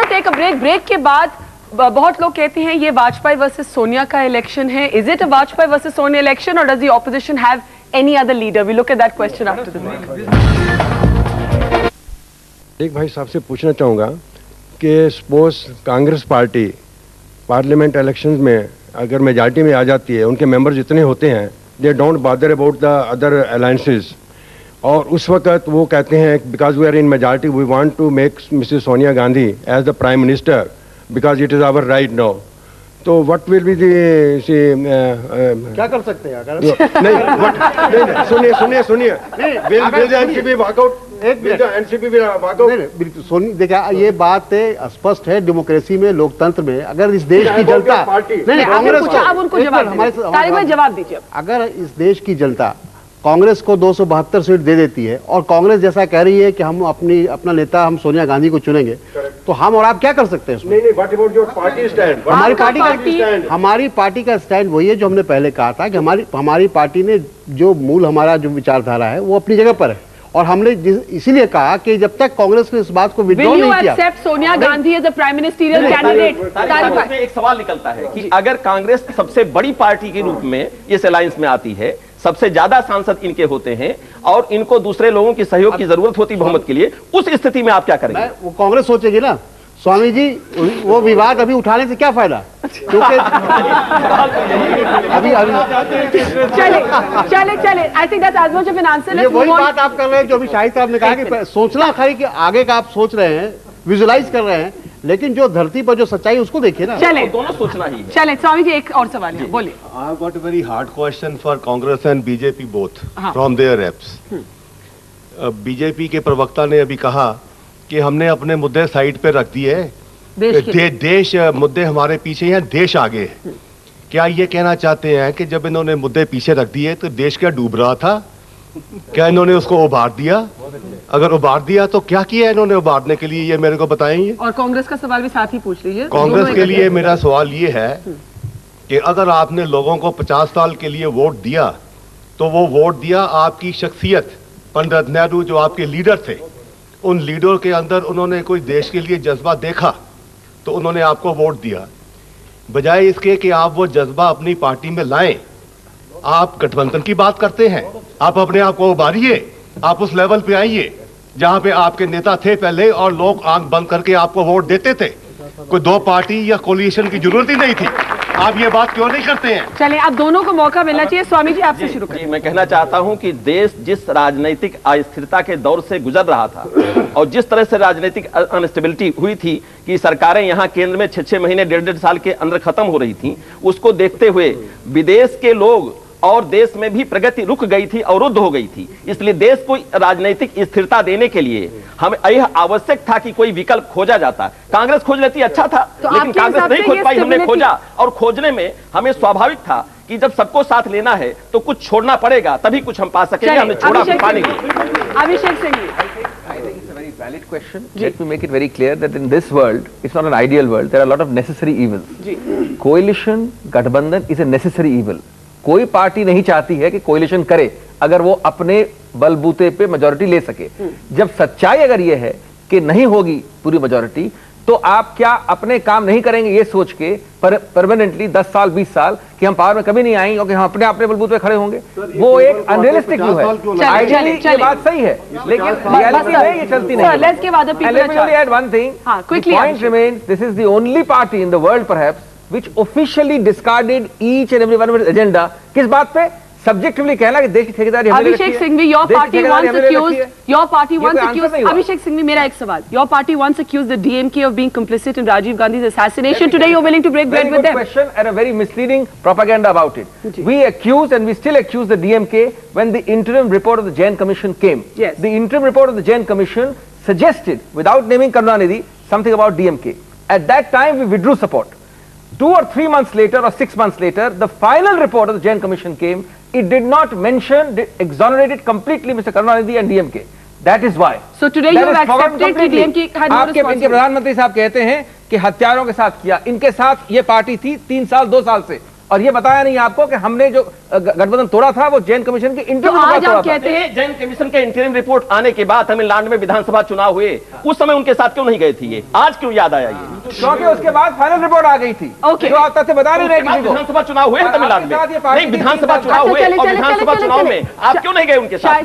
take a break के बाद बहुत लोग कहते हैं ये वाजपेयी वर्सेस सोनिया का इलेक्शन है। Is it a Vajpayee versus Sonia election और does the opposition have any other leader? We look at that question after the break. एक भाई साहब से पूछना चाहूँगा कि suppose Congress party parliament elections में अगर मेजॉरिटी में आ जाती है, उनके मेंबर जितने होते हैं, they don't bother about the other alliances, और उस वक्त वो कहते हैं because we are in majority we want to make Mrs Sonia Gandhi as the prime minister because it is our right now, तो व्हाट विल बी क्या कर सकते हैं? नहीं सुनिए सोनी देखा, ये बात स्पष्ट है डेमोक्रेसी में, लोकतंत्र में, अगर इस देश की जनता नहीं कांग्रेस को, अब उनको जवाब दीजिए, अगर इस देश की जनता कांग्रेस को 272 सीट दे देती है और कांग्रेस जैसा कह रही है कि हम अपना नेता हम सोनिया गांधी को चुनेंगे, तो हम और आप क्या कर सकते हैं उसमें? हमारी पार्टी का स्टैंड वही है जो हमने पहले कहा था कि हमारी पार्टी ने जो मूल हमारा जो विचारधारा है वो अपनी जगह पर है, और हमने इसीलिए कहा कि जब तक कांग्रेस ने इस बात को विड्रॉ नहीं किया। Except Sonia Gandhi as a prime ministerial candidate? एक सवाल निकलता है कि अगर कांग्रेस सबसे बड़ी पार्टी के रूप में इस अलायंस में आती है, सबसे ज्यादा सांसद इनके होते हैं और इनको दूसरे लोगों की सहयोग की जरूरत होती बहुमत के लिए, उस स्थिति में आप क्या करेंगे? वो कांग्रेस सोचेगी ना स्वामी जी, वो विवाद अभी उठाने से क्या फायदा, क्योंकि अभी चले I think that's as much of an answer. ये वही बात आप कर रहे हैं जो अभी शाहिद साहब ने कहा कि सोचना खाली कि आगे का आप सोच रहे हैं, विजुलाइज कर रहे हैं, लेकिन जो धरती पर जो सच्चाई उसको देखिए ना। चले दोनों सोचना ही है। चले स्वामी जी एक और सवाल है, बोलिए। I have got a very hard question for Congress and BJP both from their reps. BJP के प्रवक्ता ने अभी कहा कि हमने अपने मुद्दे साइड पे रख दिए, देश मुद्दे हमारे पीछे हैं, देश आगे है। क्या ये कहना चाहते हैं कि जब इन्होंने मुद्दे पीछे रख दिए तो देश क्या डूब रहा था? क्या इन्होंने उसको उबार दिया? अगर उबार दिया तो क्या किया इन्होंने उबारने के लिए, ये मेरे को बताएंगे। और कांग्रेस का सवाल भी साथ ही पूछ लीजिए। कांग्रेस के लिए मेरा सवाल ये है कि अगर आपने लोगों को 50 साल के लिए वोट दिया, तो वो वोट दिया आपकी शख्सियत, पंडित नेहरू जो आपके लीडर थे, उन लीडर के अंदर उन्होंने कोई देश के लिए जज्बा देखा तो उन्होंने आपको वोट दिया। बजाय इसके कि आप वो जज्बा अपनी पार्टी में लाएं, आप गठबंधन की बात करते हैं। आप अपने आप को उभारिए, आप उस लेवल पे आइए जहां पे आपके नेता थे पहले और लोग आंख बंद करके आपको वोट देते थे। कोई दो पार्टी या कोलिशन की जरूरत ही नहीं थी। आप ये बात क्यों नहीं करते हैं? चलिए, आप दोनों को मौका मिलना चाहिए। स्वामी जी, आपसे शुरू करें। मैं कहना चाहता हूं कि देश जिस राजनीतिक अस्थिरता के दौर से गुजर रहा था और जिस तरह से राजनीतिक अनस्टेबिलिटी हुई थी कि सरकारें यहां केंद्र में 6-6 महीने 1.5 साल के अंदर खत्म हो रही थी, उसको देखते हुए विदेश के लोग और देश में भी प्रगति रुक गई थी, अवरुद्ध हो गई थी। इसलिए देश को राजनीतिक स्थिरता देने के लिए हमें यह आवश्यक था कि कोई विकल्प खोजा जाता। कांग्रेस खोज लेती, अच्छा था, लेकिन कांग्रेस नहीं खोज पाई, हमने खोजा। और खोजने में हमें स्वाभाविक था कि जब सबको साथ लेना है तो कुछ छोड़ना पड़ेगा, तभी कुछ हम पा सकेंगे। हमने छोड़ा, पानी। Abhishek Singh ji, valid question. Let me make it very clear that in this world, it's not an ideal world. There are a lot of necessary evils. Coalition, गठबंधन is a necessary evil. कोई पार्टी नहीं चाहती है कि कोalition करे अगर वो अपने बलबूते पे मेजॉरिटी ले सके। जब सच्चाई अगर ये है कि नहीं होगी पूरी मेजॉरिटी, तो आप क्या अपने काम नहीं करेंगे ये सोच के परमानेंटली 10 साल 20 साल कि हम पावर में कभी नहीं आएंगे और कि हम अपने बलबूते पे खड़े होंगे? वो एक अनरियलिस्टिक व्यू है। आइडियली ये बात सही है, लेकिन रियलिटी में ये चलती नहीं है। Let's give other people a chance. Let me only add one thing. quickly. The point remains, this is the only party in the world perhaps which officially discarded each and every one of its agenda. किस बात पे? Subjectively कहना कि देश की ठेकेदारी हमने रखी है। Abhishek Singh, your party once accused, Abhishek Singh, मेरा एक सवाल, your party once accused the DMK of being complicit in Rajiv Gandhi's assassination. Today you're willing to break bread with them. Very good question and a very misleading propaganda about it. We accused and we still accuse the DMK when the interim report of the Jain Commission came. Yes. The interim report of the Jain Commission suggested, without naming Karunanidhi, something about DMK. At that time we withdrew support. 2 or 3 months later or 6 months later, the final report of the Jain Commission came. It did not mention, exonerated completely Mr. Karunanidhi and DMK. That is why. So today you have accepted कि DMK had no आपके इनके प्रधानमंत्री साहब कहते हैं कि हत्यारों के साथ किया। इनके साथ ये पार्टी थी 3 साल 2 साल से, और ये बताया नहीं आपको कि हमने जो गठबंधन तोड़ा था वो जैन कमीशन के इंटरिम रिपोर्ट तोड़ा था। जैन कमीशन के इंटरिम रिपोर्ट आने के बाद तमिलनाडु में विधानसभा चुनाव हुए, उस समय उनके साथ क्यों नहीं गए थे? ये आज क्यों याद आया? ये क्योंकि उसके बाद फाइनल रिपोर्ट आ गई थी। जो आप तथ्य बता नहीं रहे किसी को। विधानसभा चुनाव हुए तमिलनाडु में, नहीं विधानसभा चुनाव हुए, और विधानसभा चुनाव में आप क्यों नहीं गए उनके साथ?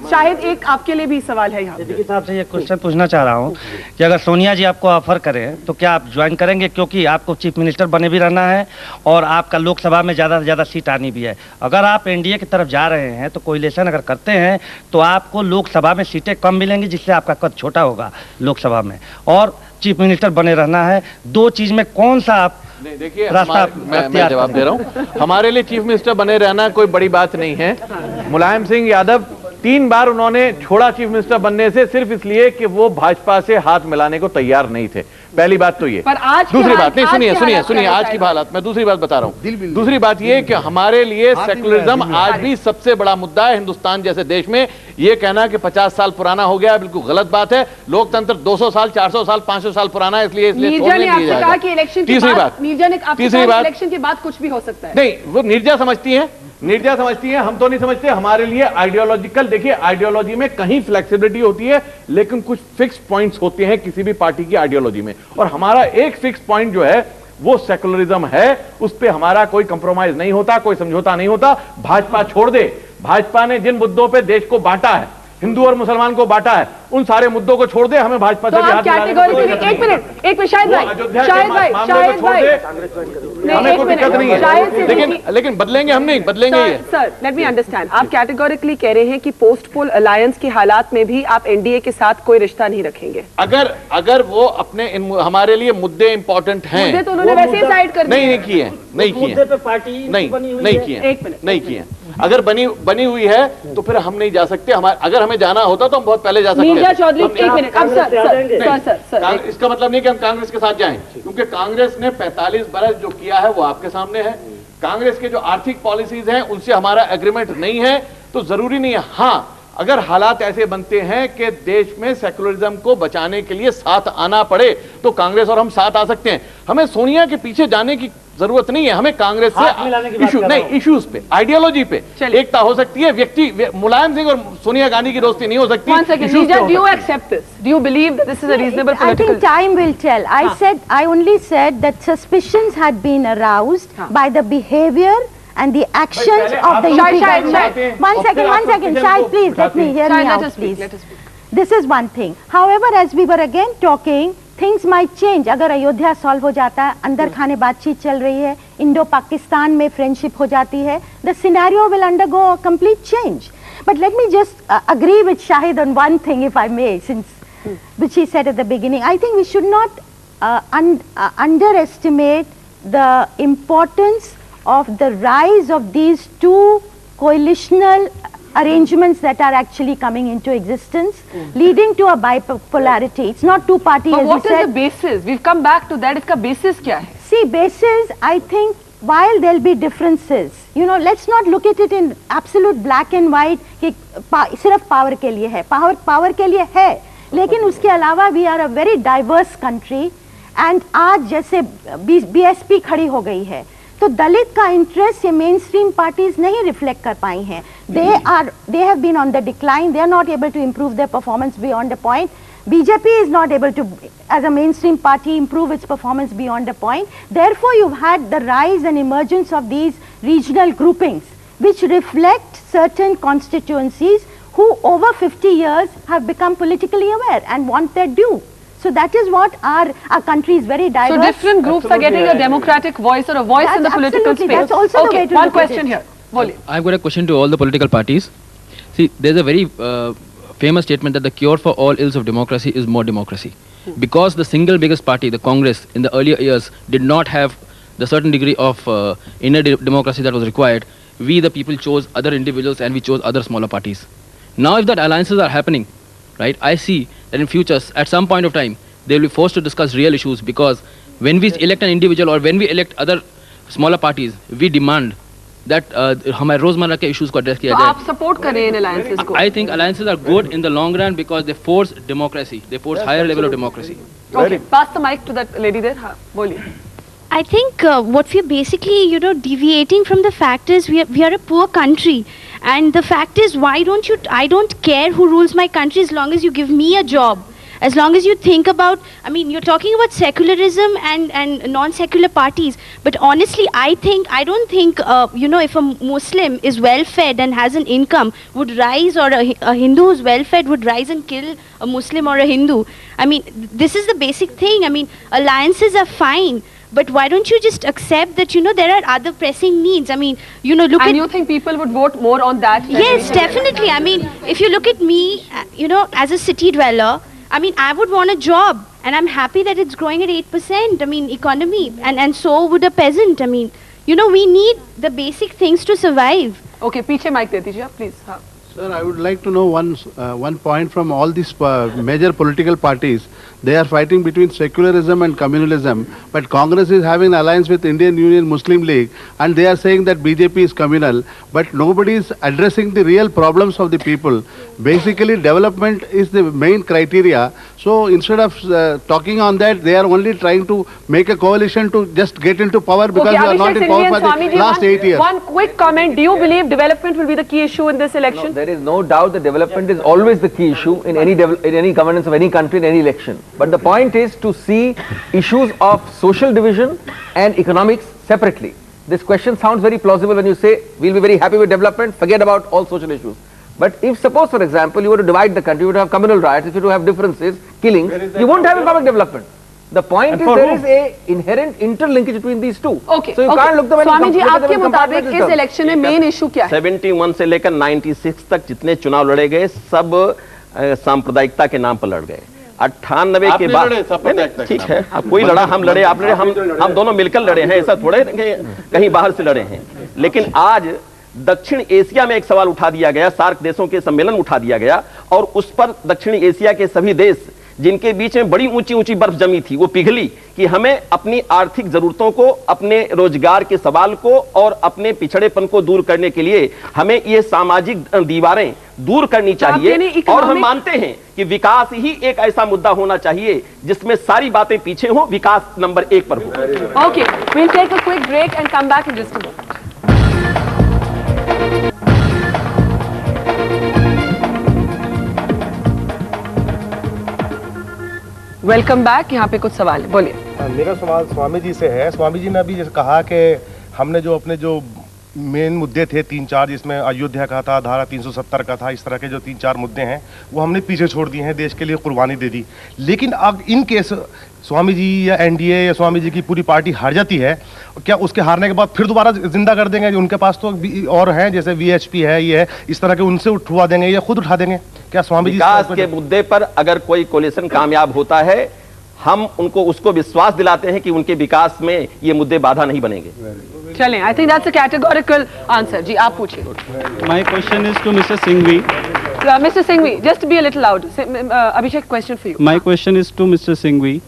शायद एक आपके लिए भी सवाल है यहाँ। के साहब से ये क्वेश्चन पूछना चाह रहा हूँ कि अगर सोनिया जी आपको ऑफर करें तो क्या आप ज्वाइन करेंगे? क्योंकि आपको चीफ मिनिस्टर बने भी रहना है और आपका लोकसभा में ज्यादा से ज्यादा सीट आनी भी है। अगर आप एनडीए की तरफ जा रहे हैं तो कोalition अगर करते हैं तो आपको लोकसभा में सीटें कम मिलेंगी, जिससे आपका कद छोटा होगा लोकसभा में, और चीफ मिनिस्टर बने रहना है। 2 चीज में कौन सा आप नहीं? देखिए, मैं जवाब दे रहा हूँ। हमारे लिए चीफ मिनिस्टर बने रहना कोई बड़ी बात नहीं है। मुलायम सिंह यादव 3 बार उन्होंने छोड़ा चीफ मिनिस्टर बनने से, सिर्फ इसलिए कि वो भाजपा से हाथ मिलाने को तैयार नहीं थे। पहली बात तो ये। दूसरी बात, नहीं सुनिए आज की हालत, मैं दूसरी बात बता रहा हूँ। दूसरी बात ये कि हमारे लिए सेकुलरिज्म आज भी सबसे बड़ा मुद्दा है। हिंदुस्तान जैसे देश में ये कहना कि 50 साल पुराना हो गया बिल्कुल गलत बात है। लोकतंत्र 200 साल, 400 साल, 500 साल पुराना है, इसलिए तीसरी बात, इलेक्शन के बाद कुछ भी हो सकता है। नहीं, वो नीरजा समझती है, हम तो नहीं समझते। हमारे लिए आइडियोलॉजिकल, देखिए आइडियोलॉजी में कहीं फ्लेक्सिबिलिटी होती है, लेकिन कुछ फिक्स पॉइंट्स होते हैं किसी भी पार्टी की आइडियोलॉजी में, और हमारा एक फिक्स पॉइंट जो है वो सेकुलरिज्म है। उस पे हमारा कोई कंप्रोमाइज नहीं होता, कोई समझौता नहीं होता। भाजपा छोड़ दे, भाजपा ने जिन मुद्दों पे देश को बांटा है, हिंदू और मुसलमान को बांटा है, उन सारे मुद्दों को छोड़ दे। हमें भाजपा से भी हाथ मिलाने एक शाहिद भाई, हमें कोई दिक्कत नहीं है, लेकिन बदलेंगे हम, नहीं बदलेंगे ये। सर, लेट मी अंडरस्टैंड, आप कैटेगोरिकली कह रहे हैं कि पोस्ट पोल अलायंस की हालात में भी आप एनडीए के साथ कोई रिश्ता नहीं रखेंगे? अगर वो अपने हमारे लिए मुद्दे इंपॉर्टेंट हैं, मुद्दे तो उन्होंने वैसे ही साइड कर दिए। नहीं किए। अगर बनी हुई है तो फिर हम नहीं जा सकते। अगर हमें जाना होता तो हम बहुत पहले जा सकते हैं। चौधरी, एक मिनट, अब सर, इसका मतलब नहीं कि हम कांग्रेस के साथ जाएं, क्योंकि कांग्रेस ने 45 बरस जो किया है वो आपके सामने है। कांग्रेस के जो आर्थिक पॉलिसीज हैं उनसे हमारा एग्रीमेंट नहीं है, तो जरूरी नहीं है। हाँ, अगर हालात ऐसे बनते हैं कि देश में सेकुलरिज्म को बचाने के लिए साथ आना पड़े तो कांग्रेस और हम साथ आ सकते हैं। हमें सोनिया के पीछे जाने की जरूरत नहीं है, हमें कांग्रेस से इशू नहीं, इश्यूज पे, आइडियोलॉजी पे एकता हो सकती है। व्यक्ति मुलायम सिंह और सोनिया गांधी की दोस्ती नहीं हो सकती। One second, Nija, do you accept this? Do you believe that this is a reasonable political? I think time will tell. I only said that suspicions had been aroused by the behavior and the actions of the UP government. One second, Shahid, please let me hear me out, please. This is one thing. However, as we were again talking, things might change. अगर Ayodhya solve हो जाता है, अंदर खाने बातचीत चल रही है, इंडो पाकिस्तान में फ्रेंडशिप हो जाती है, the scenario will undergo a complete change. But let me just agree with Shahid on one thing, if I may, which he said at the beginning. I think we should not underestimate the importance of the rise of these two coalitional arrangements that are actually coming into existence, leading to a bipolarity. It's not two parties. But what is the basis? We've come back to that. Iska basis kya hai? See, basis, I think, while there'll be differences, you know, let's not look at it in absolute black and white कि सिर्फ power के लिए है, power के लिए है, लेकिन उसके अलावा we are a very diverse country and आज जैसे BSP खड़ी हो गई है, तो दलित का इंटरेस्ट ये मेन स्ट्रीम पार्टीज नहीं रिफ्लेक्ट कर पाई हैं. They have been on the decline. They are not able to improve their performance beyond a point. BJP is not able to, as a mainstream party, improve its performance beyond a point. Therefore, you've had the rise and emergence of these regional groupings, which reflect certain constituencies who over 50 years have become politically aware and want their due. So that is what our country is very diverse. So different groups are getting a democratic voice or a voice in the political space. That's also the way to one look at question it. here. Boli. I've got a question to all the political parties. See, there's a very famous statement that the cure for all ills of democracy is more democracy. Because the single biggest party, the Congress, in the earlier years did not have the certain degree of inner democracy that was required, we the people chose other individuals and we chose other smaller parties. Now if that alliances are happening, right, I see that in futures, at some point of time, they will be forced to discuss real issues, because when we elect an individual or when we elect other smaller parties, we demand that हमारे रोजमर्रा के issues को address किया जाए. तो आप support करें इन alliances को? I think alliances are good in the long run because they force democracy. They force higher level of democracy. Okay, pass the mic to that lady there. हाँ, बोलिए. I think what we're basically, deviating from the fact is we are a poor country, and the fact is, I don't care who rules my country as long as you give me a job. As long as you think about, you're talking about secularism and non-secular parties, but honestly, I don't think, if a Muslim is well-fed and has an income would rise, or a Hindu who's well-fed would rise and kill a Muslim or a Hindu. This is the basic thing. Alliances are fine. But why don't you just accept that, there are other pressing needs? Look at... And you think people would vote more on that? Yes, definitely. If you look at me, as a city dweller, I would want a job. And I'm happy that it's growing at 8%, economy. And so would a peasant. We need the basic things to survive. Okay, पीछे mic दे दीजिए, please. हाँ. Sir, I would like to know one point from all these major political parties. They are fighting between secularism and communalism, but Congress is having an alliance with Indian Union Muslim League, and they are saying that BJP is communal, but nobody is addressing the real problems of the people. Basically, development is the main criteria. So instead of talking on that, they are only trying to make a coalition to just get into power, because we are not in power for the last 8 years. One quick comment. Do you believe development will be the key issue in this election? No, there is no doubt that development is always the key issue in any governance of any country, in any election. But the point is to see issues of social division and economics separately. This question sounds very plausible when you say we'll be very happy with development, forget about all social issues. But if suppose, for example, you were to divide the country, you would have communal riots, if you were to have differences, killings, you won't have economic development. The point is there is a inherent interlinkage between these two. Okay. So you can't look them in Swami ji, आपके मुताबिक इस election में main issue क्या है? 71 से लेकर 96 तक जितने चुनाव लड़े गए सब सांप्रदायिकता के नाम पर लड़ गए. 98 के बाद ठीक है, अब कोई लड़ा, हम लड़े, आप लड़े, हम दोनों मिलकर लड़े हैं, ऐसा थोड़े कहीं बाहर से लड़े हैं. लेकिन आज दक्षिण एशिया में एक सवाल उठा दिया गया, सार्क देशों के सम्मेलन उठा दिया गया, और उस पर दक्षिण एशिया के सभी देश जिनके बीच में बड़ी ऊंची ऊंची बर्फ जमी थी, वो पिघली कि हमें अपनी आर्थिक जरूरतों को, अपने रोजगार के सवाल को और अपने पिछड़ेपन को दूर करने के लिए हमें ये सामाजिक दीवारें दूर करनी चाहिए। और हम मानते हैं कि विकास ही एक ऐसा मुद्दा होना चाहिए जिसमें सारी बातें पीछे हो, विकास नंबर 1 पर हो। Okay, we'll take a quick break and come back in just a moment. Welcome back. यहाँ पे कुछ सवाल है, बोलिए। मेरा सवाल स्वामी जी से है। स्वामी जी ने अभी जैसे कहा कि हमने जो अपने जो मेन मुद्दे थे 3-4, जिसमें अयोध्या का था, धारा 370 का था, इस तरह के जो 3-4 मुद्दे हैं वो हमने पीछे छोड़ दिए हैं, देश के लिए कुर्बानी दे दी। लेकिन अब इन केस स्वामी जी या एनडीए या स्वामी जी की पूरी पार्टी हार जाती है, क्या उसके हारने के बाद फिर दोबारा जिंदा कर देंगे? उनके पास तो और हैं, जैसे वीएचपी है, ये है, इस तरह के, उनसे उठवा देंगे या खुद उठा देंगे? क्या स्वामी जी विकास के मुद्दे पर अगर कोई कोलिशन कामयाब होता है, हम उनको उसको विश्वास दिलाते हैं कि उनके विकास में ये मुद्दे बाधा नहीं बनेंगे। चलें, I think that's a categorical answer. जी, आप पूछिए। My question is to mister Singhvi. Mr. Singhvi, just be a little loud. Abhishek, question for you. My question is to Mr. Singhvi.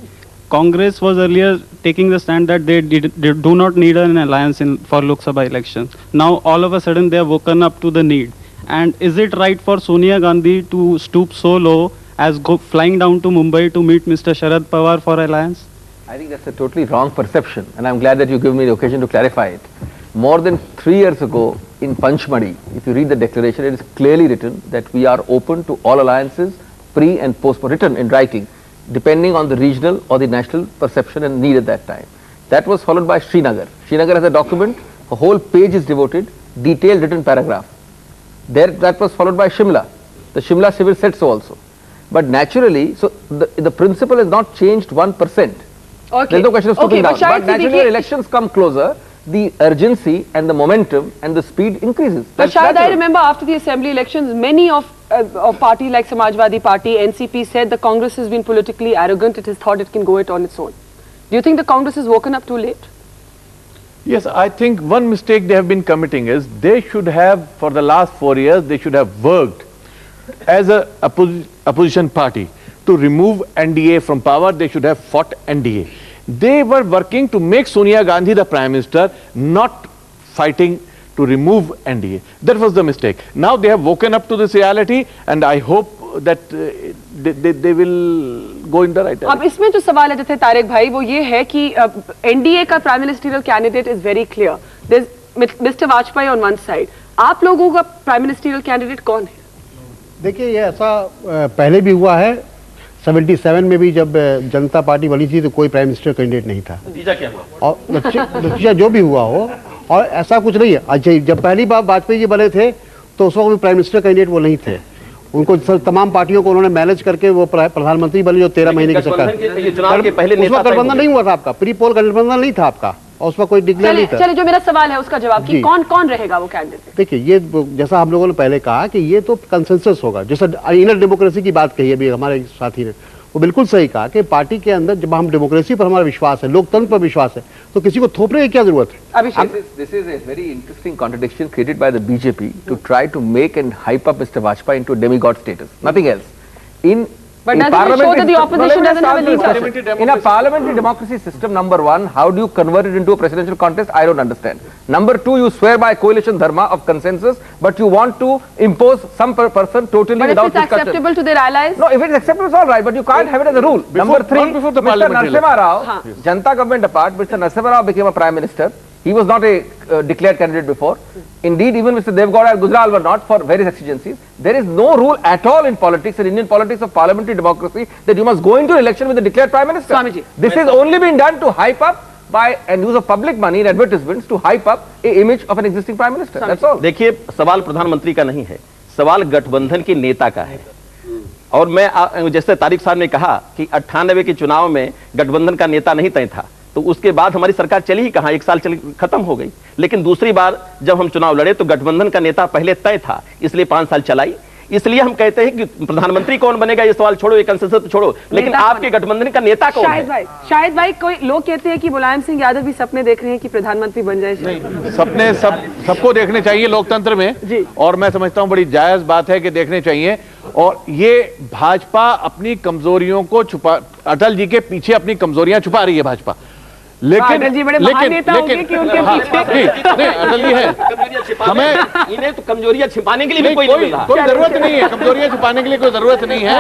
Congress was earlier taking the stand that they do not need an alliance for Lok Sabha elections. Now all of a sudden they have woken up to the need. And is it right for Sonia Gandhi to stoop so low as flying down to Mumbai to meet Mr. Sharad Pawar for alliance? I think that's a totally wrong perception, and I'm glad that you give me the occasion to clarify it. More than 3 years ago in Panchmadi, if you read the declaration, it is clearly written that we are open to all alliances, pre and post, written in writing, depending on the regional or the national perception and need at that time. That was followed by Srinagar. Srinagar has a document, a whole page is devoted, detailed written paragraph. There, that was followed by Shimla. The Shimla civil said so also. But naturally, so the principle has not changed 1%. Okay. There's no question of stooping down. But naturally, when elections come closer, the urgency and the momentum and the speed increases. But Shahid, I remember after the assembly elections, many of party like Samajwadi Party, NCP said the Congress has been politically arrogant. It has thought it can go it on its own. Do you think the Congress has woken up too late? Yes, I think one mistake they have been committing is they should have, for the last 4 years, they should have worked as a opposition party to remove NDA from power. They should have fought NDA. They were working to make Sonia Gandhi the Prime Minister, not fighting to remove NDA. That was the mistake. Now they have woken up to this reality, and I hope that they will go in the right direction. अब इसमें जो सवाल है जैसे तारिक भाई, वो ये है कि NDA का Prime Ministerial candidate is very clear. There's Mr. Vajpayee on one side. आप लोगों का Prime Ministerial candidate कौन है? देखिए, ये ऐसा पहले भी हुआ है। 77 में भी जब जनता पार्टी बनी थी तो कोई प्राइम मिनिस्टर कैंडिडेट नहीं था। नतीजा क्या हुआ? और नतीजा जो भी हुआ हो, और ऐसा कुछ नहीं है। अच्छा, जब पहली बार वाजपेयी जी बने थे तो उस वक्त भी प्राइम मिनिस्टर कैंडिडेट वो नहीं थे। उनको तमाम पार्टियों को उन्होंने मैनेज करके वो प्रधानमंत्री बने, जो 13 महीने के चक्कर। उस वक्त गठबंधन नहीं हुआ था आपका, प्री पोल गठबंधन नहीं था आपका, और उस वक्त कोई डिक्लेयर नहीं था। चलिए, जो मेरा सवाल है उसका जवाब कि कौन कौन रहेगा वो कैंडिडेट? देखिए, ये जैसा हम लोगों ने पहले कहा कि ये तो कंसेंसस होगा। जैसा इनर डेमोक्रेसी की बात कही अभी हमारे साथी ने, वो बिल्कुल सही कहा कि पार्टी के अंदर जब हम डेमोक्रेसी पर हमारा विश्वास है, लोकतंत्र पर विश्वास है, तो किसी को थोपने की क्या जरूरत है? This is a very interesting contradiction created by the BJP to try to make and hype up Mr. Vajpayee into demigod status. Nothing else. But doesn't it show that the opposition doesn't have a leader? In a parliamentary democracy system, number one, how do you convert it into a presidential contest? I don't understand. Number two, you swear by coalition dharma of consensus, but you want to impose some person totally but without discussion. But if it's acceptable to their allies? No, if it's acceptable, it's all right, but you can't have it as a rule. Number three, Mr. Narasimha Rao, Janata government apart, Mr. Narasimha Rao became a prime minister. He was not a declared candidate before. Indeed, even Mr. Devgowda and Gujral were not, for various exigencies. There is no rule at all in politics, in Indian politics of parliamentary democracy, that you must go into election with a declared prime minister. Swamiji. This has only been done to hype up by and use of public money in advertisements to hype up a image of an existing prime minister. That's all. देखिए, सवाल प्रधानमंत्री का नहीं है, सवाल गठबंधन के नेता का है। और मैं जैसे तारिक साहब ने कहा कि 98 के चुनाव में गठबंधन का नेता नहीं तय था, तो उसके बाद हमारी सरकार चली ही कहां, 1 साल चली खत्म हो गई। लेकिन दूसरी बार जब हम चुनाव लड़े तो गठबंधन का नेता पहले तय था, इसलिए 5 साल चलाई। इसलिए हम कहते हैं कि प्रधानमंत्री कौन बनेगा ये सवाल छोड़ो, ये कंसेंसस छोड़ो, लेकिन आपके गठबंधन का नेता कौन है? शाहिद भाई, कोई लोग कहते हैं कि मुलायम सिंह यादव भी सपने देख रहे हैं कि प्रधानमंत्री बन जाए। सपने सबको देखने चाहिए लोकतंत्र में, और मैं समझता हूं बड़ी जायज बात है कि देखने चाहिए। और ये भाजपा अपनी कमजोरियों को छुपा, अटल जी के पीछे अपनी कमजोरियां छुपा रही है भाजपा। लेकिन अटल जी बड़े महान नेता होंगे कि उनके पीछे नहीं, अटल जी है, हमें इन्हें तो कमजोरियां छिपाने के लिए भी कोई नहीं मिल रहा। कोई जरूरत नहीं है, कमजोरियां छुपाने के लिए कोई जरूरत नहीं है।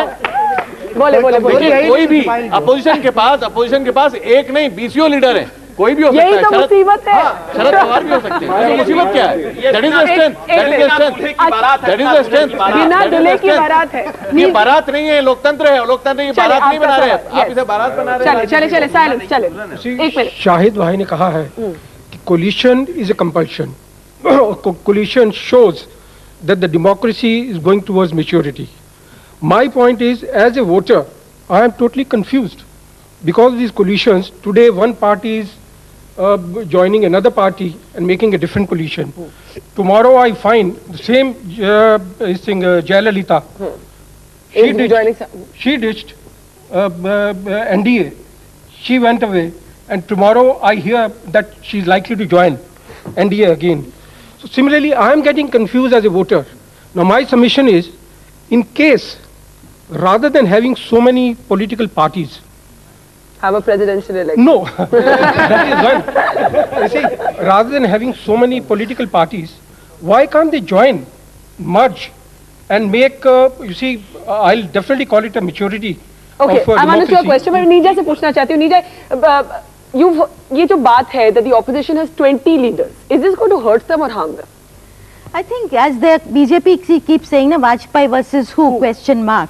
बोले कोई भी अपोजिशन के पास एक नहीं 20 लीडर है, कोई भी हो सकता है। यही तो मुसीबत है। शरद पवार भी हो सकते हैं। तो मुसीबत क्या है? दैट इज द स्ट्रेंथ, बिना दूल्हे की बारात है। ये बारात नहीं है, लोकतंत्र है। लोकतंत्र की बारात नहीं बना रहे, आप इसे बारात बना रहे हैं। चले साइलेंस, चले एक मिनट। शाहिद भाई ने कहा है कि coalition is a compulsion, coalition shows that the democracy is going towards maturity. My point is, as a voter, I am totally confused because of these coalitions. Today, one party is joining another party and making a different coalition. Tomorrow, I find the same Jayalalitha. She ditched NDA. She went away, and tomorrow I hear that she is likely to join NDA again. So similarly, I am getting confused as a voter. Now, my submission is, in case rather than having so many political parties, have a presidential election. No, that is one. You see, rather than having so many political parties, why can't they join, merge, and make? You see, I'll definitely call it a maturity. Okay, of I'm answering your democracy. question. मैं नीजा से पूछना चाहती हूँ। नीजा, ये जो बात है that the opposition has 20 leaders, is this going to hurt them or harm them? I think as the BJP keeps saying, na, Vajpayee versus who, question mark.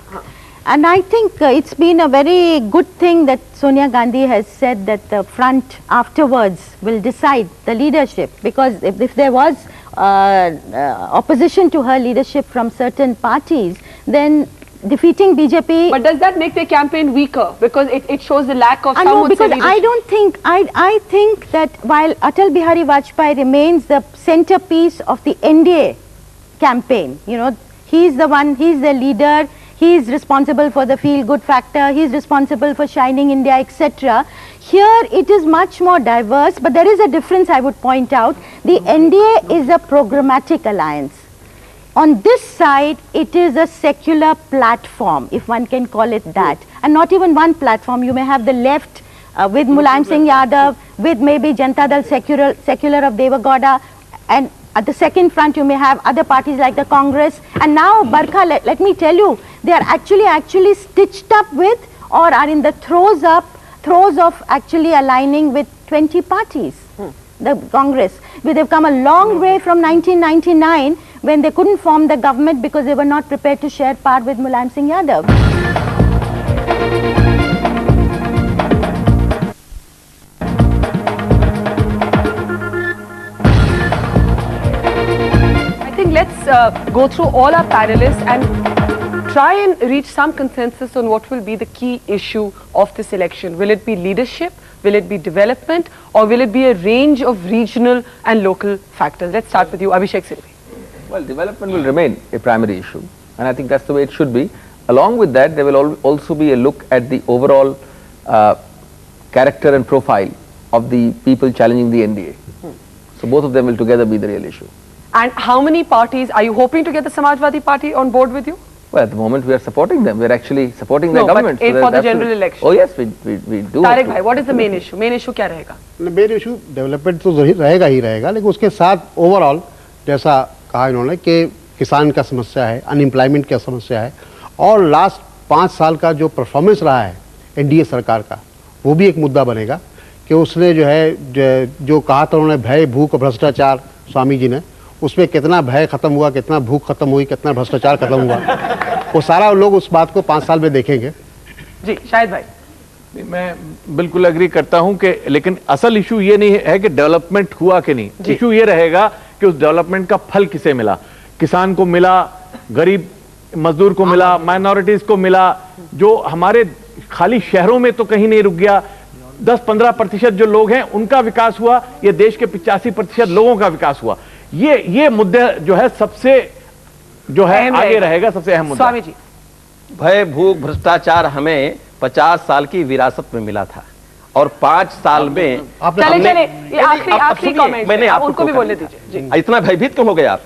And I think it's been a very good thing that Sonia Gandhi has said that the front afterwards will decide the leadership, because if there was opposition to her leadership from certain parties, then defeating BJP. But does that make the campaign weaker? Because it shows the lack of No, because I don't think, I think that while Atal Bihari Vajpayee remains the centerpiece of the NDA campaign, you know, he's the one, he's the leader, he's responsible for the feel-good factor, he's responsible for Shining India, etc. Here it is much more diverse, but there is a difference I would point out. The NDA is a programmatic alliance. On this side, it is a secular platform, if one can call it that. And not even one platform. You may have the left with Mulayam Singh Yadav, with maybe Janata Dal secular of Devagowda, and at the second front you may have other parties like the Congress. And now Barkha, let me tell you, they are actually stitched up with, or are in the throes of actually aligning with 20 parties. The Congress, they've come a long way from 1999 when they couldn't form the government because they were not prepared to share power with Mulayam Singh Yadav. I think let's go through all our panelists and try and reach some consensus on what will be the key issue of this election. Will it be leadership? Will it be development, or will it be a range of regional and local factors? Let's start with you, Abhishek Singhvi. Well, development will remain a primary issue, and I think that's the way it should be. Along with that, there will also be a look at the overall character and profile of the people challenging the NDA. So both of them will together be the real issue. And how many parties, are you hoping to get the Samajwadi Party on board with you? Well, at the moment we are supporting them. We are actually supporting their government. But for the general election. Oh yes, we do. Tarek bhai, what is the main issue? Main issue क्या रहेगा? Main issue development तो रहेगा ही रहेगा, लेकिन उसके साथ overall जैसा कहा इन्होंने कि किसान का समस्या है, अनएम्प्लॉयमेंट का समस्या है, और लास्ट 5 साल का जो परफॉर्मेंस रहा है एनडीए सरकार का, वो भी एक मुद्दा बनेगा कि उसने जो है जो कहा था उन्होंने भय भूख भ्रष्टाचार, स्वामी जी ने, उसमें कितना भय खत्म हुआ, कितना भूख खत्म हुई, कितना भ्रष्टाचार खत्म हुआ, वो सारा लोग उस बात को 5 साल में देखेंगे। जी शाहिद भाई, मैं बिल्कुल एग्री करता हूं कि, लेकिन असल इशू ये नहीं है कि डेवलपमेंट हुआ कि नहीं, इशू ये रहेगा कि उस डेवलपमेंट का फल किसे मिला। किसान को मिला, गरीब मजदूर को मिला, माइनॉरिटीज को मिला, जो हमारे खाली शहरों में तो कहीं नहीं रुक गया। 10-15% जो लोग हैं उनका विकास हुआ, ये देश के 85% लोगों का विकास हुआ। ये मुद्दा जो है सबसे जो है आगे रहेगा, सबसे अहम मुद्दा। स्वामी जी, भय भूख भ्रष्टाचार हमें 50 साल की विरासत में मिला था, और 5 साल में चले आखिरी कमेंट, मैंने आपको उनको भी बोलने दीजिए। इतना भयभीत क्यों हो गया आप?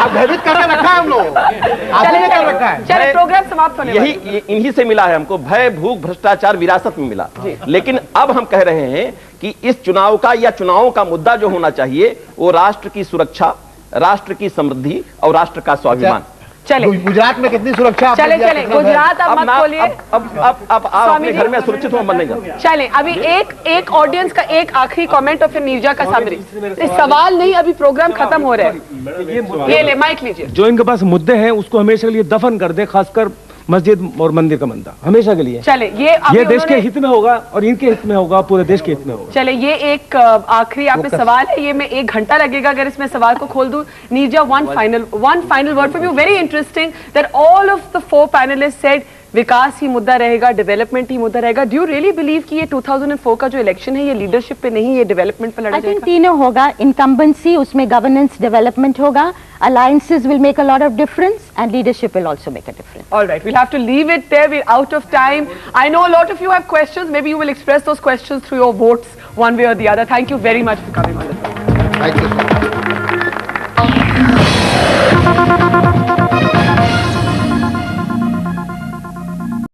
भयभीत करके रखा है हम लोग, आपने कर रखा है। चलिए प्रोग्राम समाप्त होने यही इन्हीं से मिला है हमको, भय, भूख, भ्रष्टाचार विरासत में मिला। लेकिन अब हम कह रहे हैं कि इस चुनाव का या चुनावों का मुद्दा जो होना चाहिए वो राष्ट्र की सुरक्षा, राष्ट्र की समृद्धि और राष्ट्र का स्वाभिमान। चले गुजरात में कितनी सुरक्षा, चले गुजरात अब मत खोलिए, अब आप अपने घर में सुरक्षित हो, मन नहीं जाता। चले अभी एक ऑडियंस का एक आखिरी कमेंट और फिर नीरजा का समरी। सवाल नहीं, अभी प्रोग्राम खत्म हो रहा है। ये ले माइक लीजिए। जो इनके पास मुद्दे हैं उसको हमेशा के लिए दफन कर दे, खासकर मस्जिद और मंदिर का मुद्दा हमेशा के लिए। चले ये देश के हित में होगा और इनके हित में होगा, पूरे देश के हित में होगा। चले ये एक आखिरी आप पे सवाल है, ये मैं 1 घंटा लगेगा अगर इसमें सवाल को खोल दूं। Neerja, one final word from you. Very interesting that all of the 4 panelist said विकास ही मुद्दा रहेगा, डेवलपमेंट ही मुद्दा रहेगा। डू यू रियली बिलीव कि ये 2004 का जो इलेक्शन है ये लीडरशिप पे नहीं, ये डेवलपमेंट पे लड़ा जाएगा? तीनों होगा, इनकम्बेंसी, उसमें गवर्नेंस, डेवलपमेंट होगा, alliances will make a lot of difference and leadership will also make a difference. All right, we'll have to leave it there. We're out of time. I know a lot of you have questions. Maybe you will express those questions through your votes one way or the other. Thank you very much for coming on the show. Thank you so much.